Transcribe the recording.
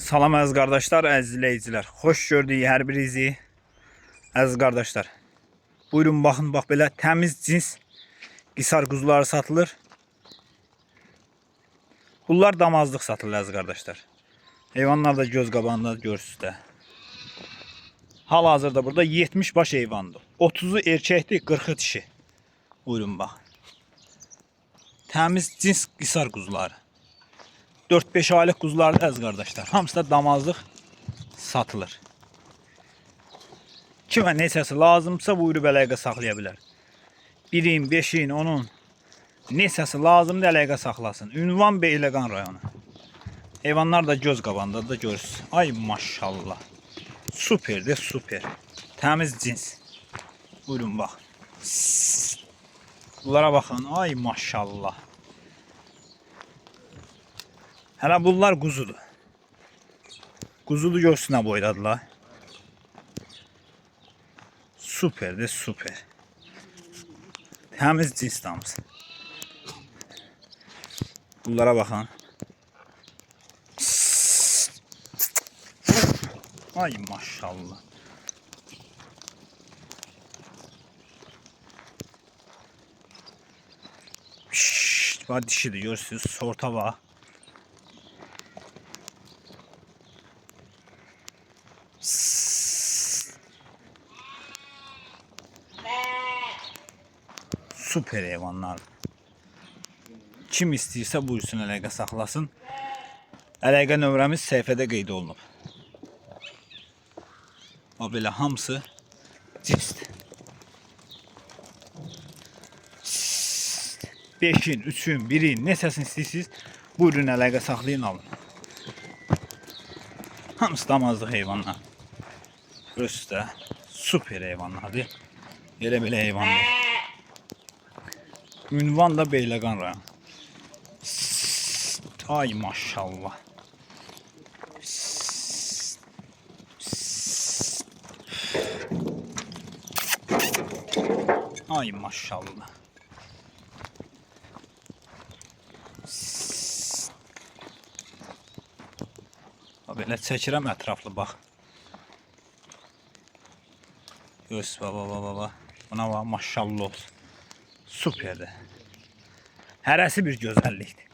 Salam əziz qardaşlar, əziz izləyicilər. Xoş gördük hər birinizi. Əziz qardaşlar. Buyurun baxın, bax belə təmiz cins qisar quzuları satılır. Bunlar damazlıq satılır əziz qardaşlar. Heyvanlar da göz qabağında görürsüz də. Hal-hazırda burada 70 baş heyvandır. 30'u erkəkdir, 40'ı dişi. Buyurun bax. Təmiz cins qisar quzuları. 4-5 aylıq quzular əziz qardaşlar. Hamısı da damazlıq satılır. Kimə neçəsi lazımsa buyurub əlaqə saxlaya bilər. 1'in, 5'in, 10'un neçəsi lazımdır əlaqə saxlasın. Ünvan Beyləqan rayonu. Heyvanlar da göz qabağında da görürsünüz. Ay maşallah. Süperdir, süper. Təmiz cins. Buyurun bax. Bunlara baxın. Ay maşallah. Hələ bunlar quzudur. Quzudur görsünə boyladılar. Süperdir, süper. Təmiz cins damız. Bunlara baxın. Ay maşallah. Var dişidir görürsünüz. Sorta var. Süper heyvanlar. Kim istəyirsə buyursun əlaqə saxlasın. Əlaqə nömrəmiz səhifədə qeyd olunub. O belə hamısı cinsdir. 5'in, 3'ün, 1'in neçəsini istəyirsiniz buyurun əlaqə saxlayın alın. Hamısı damazlıq heyvanlar. Görürsüz də süper heyvanlardır. Elə heyvanlar. Ünvan da Beyləqan rayonu. Ay maşallah. Ay maşallah. Belə çəkirəm ətraflı bax. Göz baba. Buna bax maşallah olsun. Süperdir. Hərəsi bir gözəllikdir.